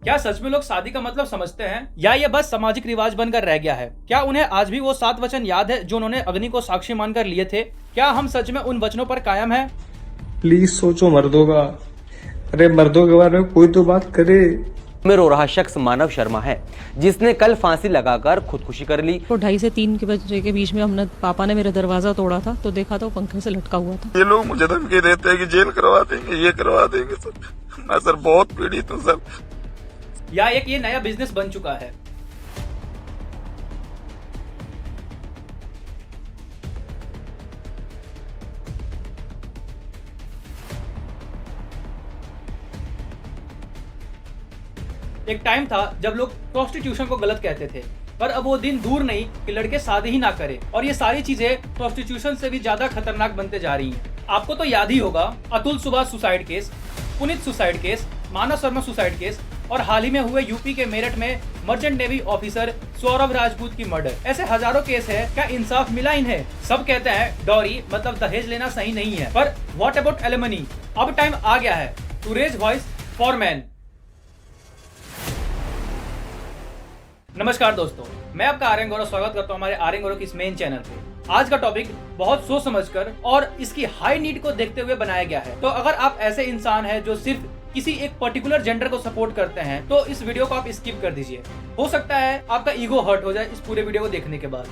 क्या सच में लोग शादी का मतलब समझते हैं या ये बस सामाजिक रिवाज बनकर रह गया है? क्या उन्हें आज भी वो 7 वचन याद है जो उन्होंने अग्नि को साक्षी मानकर लिए थे? क्या हम सच में उन वचनों पर कायम हैं? प्लीज सोचो मर्दों का। अरे मर्दों के बारे में कोई तो बात करे। में रो रहा शख्स मानव शर्मा है, जिसने कल फांसी लगाकर खुदकुशी कर ली। तो 2:30 से 3 के बजे के बीच में हमने पापा ने मेरा दरवाजा तोड़ा था तो देखा तो पंखे से लटका हुआ था। ये लोग मुझे धमकी देते हैं कि जेल करवा देंगे, ये करवा देंगे सर। मैं सर बहुत पीड़ित हूँ सर। या एक ये नया बिजनेस बन चुका है। एक टाइम था जब लोग प्रोस्टिट्यूशन को गलत कहते थे, पर अब वो दिन दूर नहीं कि लड़के शादी ही ना करें और ये सारी चीजें प्रोस्टिट्यूशन से भी ज्यादा खतरनाक बनते जा रही हैं। आपको तो याद ही होगा Atul Subhash suicide case, Puneet suicide case, Manav Sharma suicide case और हाल ही में हुए यूपी के मेरठ में merchant navy officer Saurabh Rajput की मर्डर। ऐसे हजारों केस है, क्या इंसाफ मिला इन्हें? सब कहते हैं डॉरी मतलब दहेज लेना सही नहीं है, पर व्हाट अबाउट एलिमनी? अब टाइम आ गया है to raise voice for man. नमस्कार दोस्तों, मैं आपका आर्यन गौरव स्वागत करता हूं हमारे आर्यन गौरव की इस मेन चैनल पे। आज का टॉपिक बहुत सोच समझकर और इसकी हाई नीड को देखते हुए बनाया गया है। तो अगर आप ऐसे इंसान हैं जो सिर्फ किसी एक पर्टिकुलर जेंडर को सपोर्ट करते हैं तो इस वीडियो को आप स्किप कर दीजिए। हो सकता है आपका ईगो हर्ट हो जाए इस पूरे वीडियो को देखने के बाद।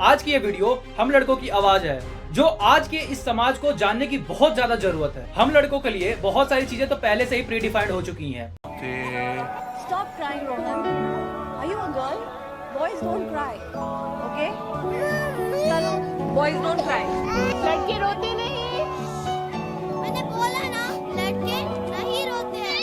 आज की ये वीडियो हम लड़कों की आवाज है, जो आज के इस समाज को जानने की बहुत ज्यादा जरूरत है। हम लड़कों के लिए बहुत सारी चीजें तो पहले से ही प्रीडिफाइंड हो चुकी हैं। Stop crying, Rohan. Are you a girl? Boys don't cry. Okay? चलो, boys don't cry. लड़के रोते नहीं। मैंने बोला ना, लड़के नहीं रोते हैं।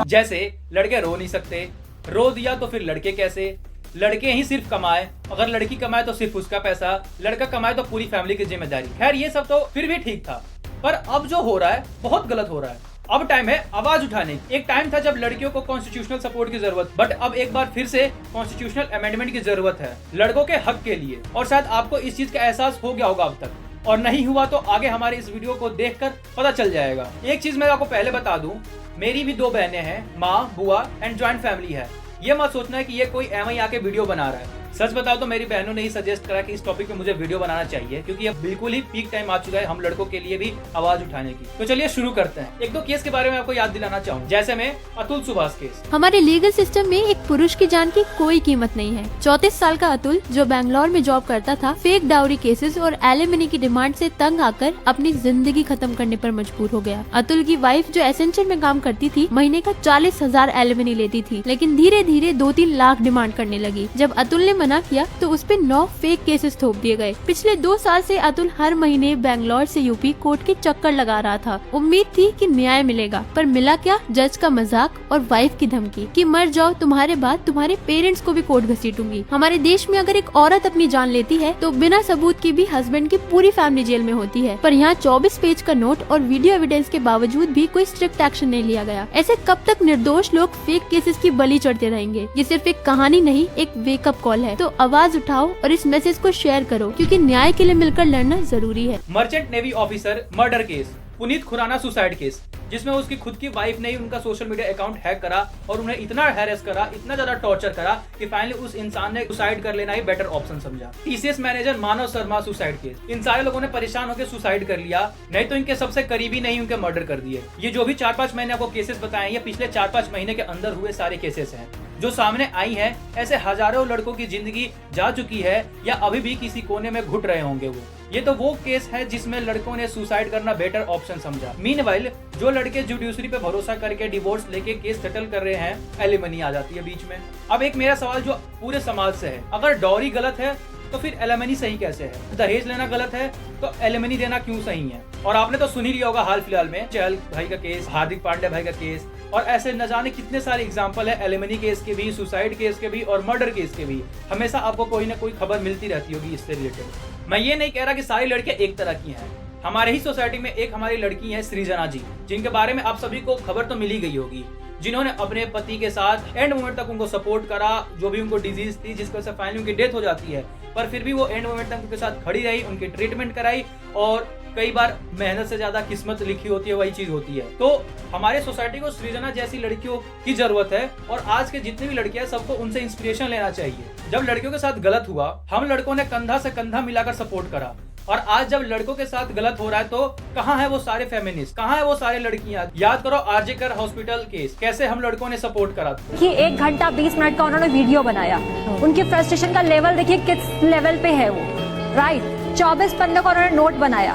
जैसे लड़के रो नहीं सकते, रो दिया तो फिर लड़के कैसे? लड़के ही सिर्फ कमाए, अगर लड़की कमाए तो सिर्फ उसका पैसा, लड़का कमाए तो पूरी फैमिली की जिम्मेदारी। खैर ये सब तो फिर भी ठीक था, पर अब जो हो रहा है बहुत गलत हो रहा है। अब टाइम है आवाज उठाने। एक टाइम था जब लड़कियों को कॉन्स्टिट्यूशनल सपोर्ट की जरूरत, बट अब एक बार फिर से कॉन्स्टिट्यूशनल अमेंडमेंट की जरूरत है लड़कों के हक के लिए। और शायद आपको इस चीज का एहसास हो गया होगा अब तक, और नहीं हुआ तो आगे हमारे इस वीडियो को देखकर पता चल जाएगा। एक चीज मैं आपको पहले बता दूं, मेरी भी 2 बहनें हैं, माँ, बुआ एंड ज्वाइंट फैमिली है। ये मत सोचना है कि ये कोई एम आई आके वीडियो बना रहा है। सच बताओ तो मेरी बहनों ने ही सजेस्ट करा कि इस टॉपिक पे मुझे वीडियो बनाना चाहिए, क्योंकि अब बिल्कुल ही पीक टाइम आ चुका है हम लड़कों के लिए भी आवाज उठाने की। तो चलिए शुरू करते हैं। 1-2 केस के बारे में आपको याद दिलाना चाहूँ, जैसे में अतुल सुभाष केस। हमारे लीगल सिस्टम में एक पुरुष की जान की कोई कीमत नहीं है। 34 साल का अतुल, जो बैंगलोर में जॉब करता था, फेक डाउरी केसेस और एलिमनी की डिमांड से तंग आकर अपनी जिंदगी खत्म करने पर मजबूर हो गया। अतुल की वाइफ, जो एसेंचर में काम करती थी, महीने का 40,000 एलिमनी लेती थी, लेकिन धीरे धीरे 2-3 लाख डिमांड करने लगी। जब अतुल ने मना किया तो उस पे 9 फेक केसेस थोप दिए गए। पिछले 2 साल से अतुल हर महीने बैंगलोर से यूपी कोर्ट के चक्कर लगा रहा था। उम्मीद थी कि न्याय मिलेगा, पर मिला क्या? जज का मजाक और वाइफ की धमकी कि मर जाओ, तुम्हारे बाद तुम्हारे पेरेंट्स को भी कोर्ट घसीटूंगी। हमारे देश में अगर एक औरत अपनी जान लेती है तो बिना सबूत के भी हस्बैंड की पूरी फैमिली जेल में होती है, पर यहाँ 24 पेज का नोट और वीडियो एविडेंस के बावजूद भी कोई स्ट्रिक्ट एक्शन नहीं लिया गया। ऐसे कब तक निर्दोष लोग फेक केसेस की बलि चढ़ते रहेंगे? ये सिर्फ एक कहानी नहीं, एक वेकअप कॉल है। तो आवाज उठाओ और इस मैसेज को शेयर करो, क्योंकि न्याय के लिए मिलकर लड़ना जरूरी है। Merchant navy officer murder case, Puneet Khurana suicide case, जिसमें उसकी खुद की वाइफ ने ही उनका सोशल मीडिया अकाउंट हैक करा और उन्हें इतना हैरेस करा, इतना ज्यादा टॉर्चर करा कि फाइनली उस इंसान ने सुसाइड कर लेना ही बेटर ऑप्शन समझा। टीसीएस मैनेजर मानव शर्मा सुसाइड केस, इन सारे लोगों ने परेशान होकर सुसाइड कर लिया, नहीं तो इनके सबसे करीबी नहीं उनके मर्डर कर दिए। ये जो भी 4-5 मैंने आपको केसेस बताए, ये पिछले 4-5 महीने के अंदर हुए सारे केसेस हैं जो सामने आई हैं। ऐसे हजारों लड़कों की जिंदगी जा चुकी है या अभी भी किसी कोने में घुट रहे होंगे वो। ये तो वो केस है जिसमें लड़कों ने सुसाइड करना बेटर ऑप्शन समझा। मीनवाइल जो लड़के जुडिशरी पे भरोसा करके डिवोर्स लेके केस सेटल कर रहे हैं, एलिमनी आ जाती है बीच में। अब एक मेरा सवाल जो पूरे समाज से है, अगर डॉरी गलत है तो फिर एलिमनी सही कैसे है? दहेज लेना गलत है तो एलिमनी देना क्यों सही है? और आपने तो सुन ही लिया होगा हाल फिलहाल में चहल भाई का केस, हार्दिक पांड्या भाई का केस, और ऐसे न जाने कितने सारे एग्जाम्पल है एलिमनी केस के भी, सुसाइड केस के भी और मर्डर केस के भी। हमेशा आपको कोई ना कोई खबर मिलती रहती होगी इससे रिलेटेड। मैं ये नहीं कह रहा कि सारी लड़कियां एक तरह की हैं। हमारे ही सोसाइटी में एक हमारी लड़की है सृजना जी, जिनके बारे में आप सभी को खबर तो मिली गई होगी, जिन्होंने अपने पति के साथ एंड मोमेंट तक उनको सपोर्ट करा, जो भी उनको डिजीज थी जिसकी वजह से फाइनली उनकी डेथ हो जाती है, पर फिर भी वो एंड मोमेंट तक उनके साथ खड़ी रही, उनकी ट्रीटमेंट कराई और कई बार मेहनत से ज्यादा किस्मत लिखी होती है, वही चीज होती है। तो हमारे सोसाइटी को सृजना जैसी लड़कियों की जरूरत है और आज के जितनी भी लड़कियां सबको उनसे इंस्पिरेशन लेना चाहिए। जब लड़कियों के साथ गलत हुआ, हम लड़कों ने कंधा से कंधा मिलाकर सपोर्ट करा, और आज जब लड़कों के साथ गलत हो रहा है तो कहाँ है वो सारे फेमिनिस्ट, कहाँ है वो सारे लड़कियां? याद करो आरजे कर हॉस्पिटल केस, कैसे हम लड़कों ने सपोर्ट करा। कि 1 घंटा 20 मिनट का उन्होंने वीडियो बनाया, उनकी फ्रस्ट्रेशन का लेवल देखिए किस लेवल पे है वो, राइट। 24 पन्ने का उन्होंने नोट बनाया,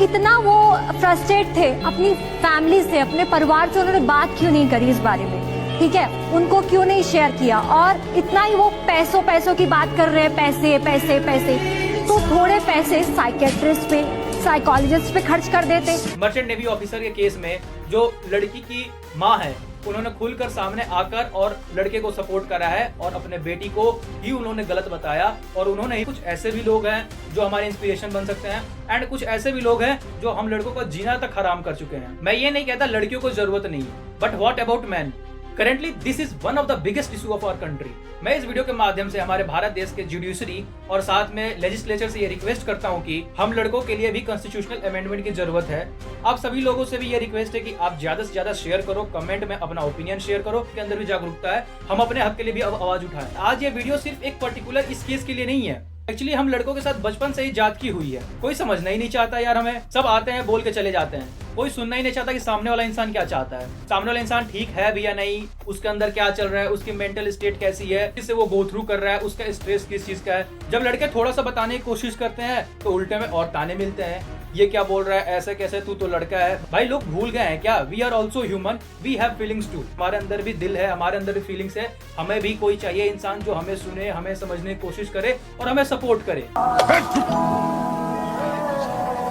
इतना वो फ्रस्ट्रेट थे अपनी फैमिली से, अपने परिवार से, उन्होंने बात क्यों नहीं करी इस बारे में, ठीक है, उनको क्यों नहीं शेयर किया। और इतना ही वो पैसों की बात कर रहे हैं, पैसे पैसे पैसे, तो थोड़े पैसे साइकेट्रिस्ट पे, साइकोलॉजिस्ट पे खर्च कर देते। मर्चेंट नेवी ऑफिसर के केस में जो लड़की की माँ है, उन्होंने खुलकर सामने आकर और लड़के को सपोर्ट करा है और अपने बेटी को ही उन्होंने गलत बताया। और उन्होंने कुछ ऐसे भी लोग हैं जो हमारे इंस्पिरेशन बन सकते हैं, एंड कुछ ऐसे भी लोग हैं जो हम लड़कों को जीना तक हराम कर चुके हैं। मैं ये नहीं कहता लड़कियों को जरूरत नहीं, but what about man? Currently this is one of the biggest issue of our country. मैं इस वीडियो के माध्यम से हमारे भारत देश के जुडिशरी और साथ में लेजिस्लेचर से ये रिक्वेस्ट करता हूँ कि हम लड़कों के लिए भी कॉन्स्टिट्यूशनल अमेंडमेंट की जरूरत है। आप सभी लोगों से भी ये रिक्वेस्ट है कि आप ज्यादा से ज्यादा शेयर करो, कमेंट में अपना ओपिनियन शेयर करो, के अंदर भी जागरूकता है, हम अपने हक के लिए भी अब आवाज उठाएं। आज ये वीडियो सिर्फ एक पर्टिकुलर इस केस के लिए नहीं है, एक्चुअली हम लड़कों के साथ बचपन से ही जात की हुई है। कोई समझना ही नहीं चाहता यार, हमें सब आते हैं बोल के चले जाते हैं, कोई सुनना ही नहीं चाहता कि सामने वाला इंसान क्या चाहता है, सामने वाला इंसान ठीक है भी या नहीं, उसके अंदर क्या चल रहा है, उसकी मेंटल स्टेट कैसी है, जिससे वो गो थ्रू कर रहा है, उसका स्ट्रेस किस चीज का है। जब लड़के थोड़ा सा बताने की कोशिश करते हैं तो उल्टे में और ताने मिलते हैं, ये क्या बोल रहा है, ऐसे कैसे, तू तो लड़का है। भाई लोग भूल गए हैं क्या, we are also human, we have feelings too. हमारे अंदर भी दिल है, हमारे अंदर भी फीलिंग्स है, हमें भी कोई चाहिए इंसान जो हमें सुने, हमें समझने की कोशिश करे और हमें सपोर्ट करे।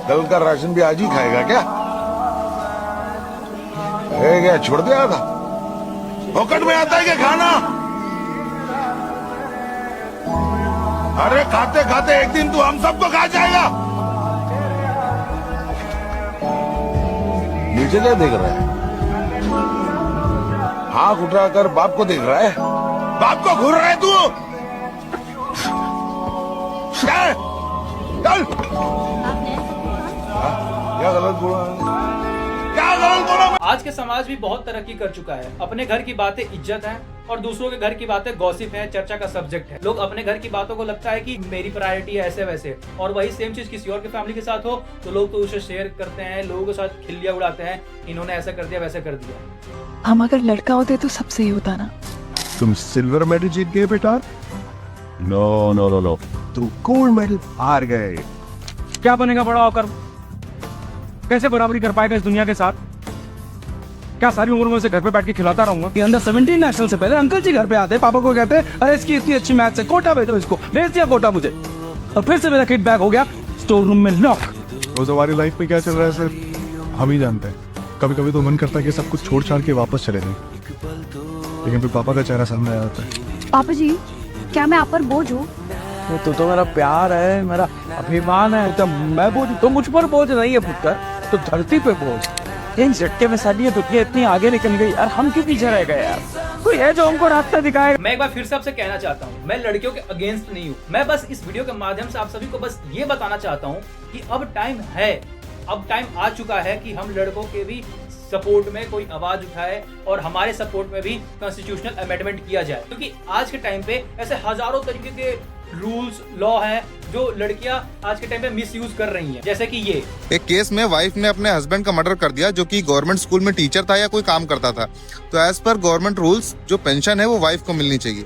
कल का राशन भी आज ही खाएगा क्या? क्या छोड़ दिया था? पॉकेट में आता है क्या खाना? अरे खाते खाते एक दिन तू हम सबको खा जाएगा। नीचे क्या देख रहा है? आँख उठाकर बाप को देख रहा है, बाप को घूर रहा है तू। चल क्या गलत बोला, क्या गलत बोला? आज के समाज भी बहुत तरक्की कर चुका है। अपने घर की बातें इज्जत है और दूसरों के घर की बातें गॉसिप है, चर्चा का सब्जेक्ट है। लोग अपने घर की बातों को लगता है कि मेरी प्रायोरिटी है ऐसे वैसे, और वही सेम चीज किसी और की फैमिली के साथ हो तो लोग तो उसे शेयर करते हैं, लोगों के साथ खिल्लियां उड़ाते हैं, इन्होंने ऐसा कर दिया वैसा कर दिया। हम अगर लड़का होते तो सब सही होता ना। तुम सिल्वर मेडल जीत गए बेटा? नो नो नो नो, तुम गोल्ड मेडल हार गए। क्या बनेगा बड़ा होकर? कैसे बराबरी कर पाएगा इस दुनिया के साथ? क्या सारी उम्र में उसे घर पे बैठ के खिलाता रहूंगा? ये अंडर 17 नेशनल से पहले अंकल जी घर पे आते, पापा को कहते अरे इसकी इतनी अच्छी मैच है, कोटा भेजो इसको, भेज दिया कोटा मुझे, और फिर से मेरा किट बैग हो गया स्टोर रूम में लॉक। रोज हमारी लाइफ में क्या चल रहा है सर हम ही जानते हैं। कभी कभी तो मन करता है कि सब कुछ छोड़ छाड़ के वापस चले जाए, लेकिन फिर पापा का चेहरा सामने आ जाता है। पापा जी, क्या मैं आप पर बोझ हूँ? तो मेरा प्यार है, मेरा अभिमान है, तो मैं बोझ तो मुझ पर बोझ नहीं है पुत्र, तो धरती पे बोझ। इन झटके में सारी दुनिया इतनी आगे निकल गई यार, हम क्यों पीछे रह गए यार? कोई है जो हमको रास्ता दिखाए। मैं एक बार फिर से आपसे कहना चाहता हूँ, मैं लड़कियों के अगेंस्ट नहीं हूँ, मैं बस इस वीडियो के माध्यम से आप सभी को बस ये बताना चाहता हूँ कि अब टाइम है, अब टाइम आ चुका है कि हम लड़कों के भी सपोर्ट में कोई आवाज उठाए और हमारे सपोर्ट में भी कॉन्स्टिट्यूशनल अमेंडमेंट किया जाए, क्योंकि आज के टाइम पे ऐसे हजारों तरीके के रूल्स लॉ हैं जो लड़कियां आज के टाइम पे मिसयूज कर रही हैं। जैसे कि ये एक केस में वाइफ ने अपने हस्बैंड का मर्डर कर दिया, जो कि गवर्नमेंट स्कूल में टीचर था या कोई काम करता था। तो एज पर गवर्नमेंट रूल्स जो पेंशन है वो वाइफ को मिलनी चाहिए।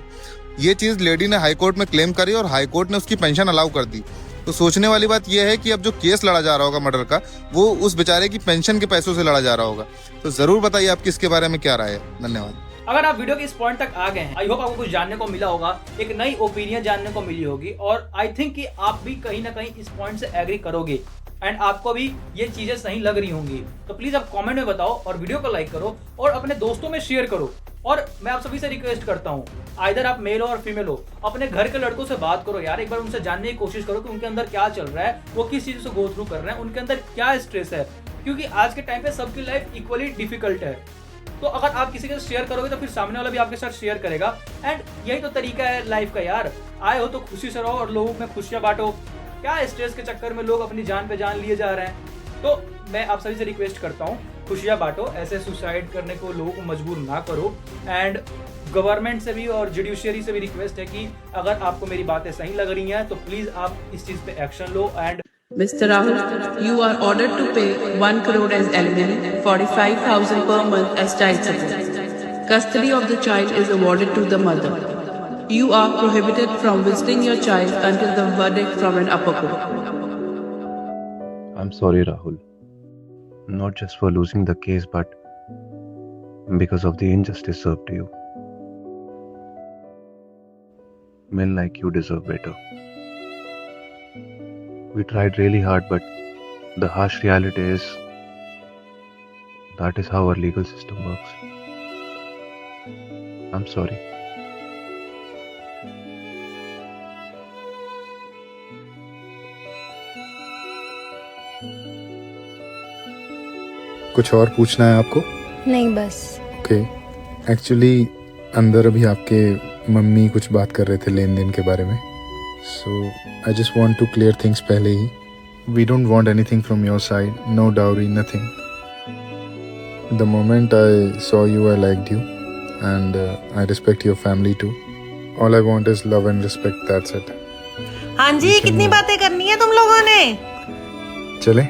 ये चीज लेडी ने हाई कोर्ट में क्लेम करी और हाई कोर्ट ने उसकी पेंशन अलाउ कर दी। तो सोचने वाली बात यह है कि अब जो केस लड़ा जा रहा होगा मर्डर का, वो उस बेचारे की पेंशन के पैसों से लड़ा जा रहा होगा। तो जरूर बताइए आपकी इसके बारे में क्या राय है। धन्यवाद। अगर आप वीडियो के इस पॉइंट तक आ गए हैं, आई होप आपको कुछ जानने को मिला होगा, एक नई ओपिनियन जानने को मिली होगी, और आई थिंक कि आप भी कहीं ना कहीं इस पॉइंट से एग्री करोगे एंड आपको भी ये चीजें सही लग रही होंगी। तो प्लीज आप कमेंट में बताओ और वीडियो को लाइक करो और अपने दोस्तों में शेयर करो। और मैं आप सभी से रिक्वेस्ट करता हूँ, आइदर आप मेल हो और फीमेल हो, अपने घर के लड़कों से बात करो यार, एक बार उनसे जानने की कोशिश करो कि उनके अंदर क्या चल रहा है, वो किस चीज से गो थ्रू कर रहे हैं, उनके अंदर क्या स्ट्रेस है, क्योंकि आज के टाइम पे सबकी लाइफ इक्वली डिफिकल्ट है। तो अगर आप किसी के साथ शेयर करोगे तो फिर सामने वाला भी आपके साथ शेयर करेगा, एंड यही तो तरीका है लाइफ का यार। आए हो तो खुशी से रहो और लोगों में खुशियां बांटो, क्या स्ट्रेस के चक्कर में लोग अपनी जान पे जान लिए जा रहे हैं। तो मैं आप सभी से रिक्वेस्ट करता हूँ, खुशियाँ बांटो, ऐसे सुसाइड करने को लोगों को मजबूर ना करो। एंड गवर्नमेंट से भी और जुडिशियरी से भी रिक्वेस्ट है कि अगर आपको मेरी बातें सही लग रही हैं तो प्लीज आप इस चीज पे action low. And Mr. Rahul, you are ordered to pay 1 crore as alimony, 45,000 per month as child support. Custody of the child is awarded to the mother. You are prohibited from visiting your child until the verdict from an upper court. I'm sorry, Rahul. Not just for losing the case, but because of the injustice served to you. Men like you deserve better. We tried really hard, but the harsh reality is that is how our legal system works. I'm sorry. कुछ और पूछना है आपको? नहीं बस। Okay, actually अंदर अभी आपके मम्मी कुछ बात कर रहे थे लेन देन के बारे में, so I just want to clear things पहले ही. We don't want anything from your side, no dowry, nothing. The moment I saw you I liked you and I respect your family too. All I want is love and respect, that's it. हाँ जी, कितनी बातें करनी है तुम लोगों ने? चलें?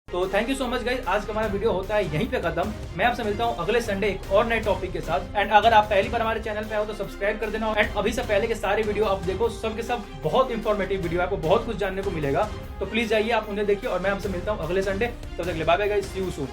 तो thank you so much guys, आज का हमारा वीडियो होता है यहीं पे खत्म। मैं आपसे मिलता हूँ अगले संडे एक और नए टॉपिक के साथ। एंड अगर आप पहली बार हमारे चैनल पे आओ तो सब्सक्राइब कर देना। एंड अभी से पहले के सारे वीडियो आप देखो, सब के सब बहुत इंफॉर्मेटिव वीडियो है, आपको बहुत कुछ जानने को मिलेगा। तो प्लीज जाइए, आप उन्हें देखिए और मैं आपसे मिलता हूँ अगले संडे। तब तक के लिए bye bye guys, see you soon.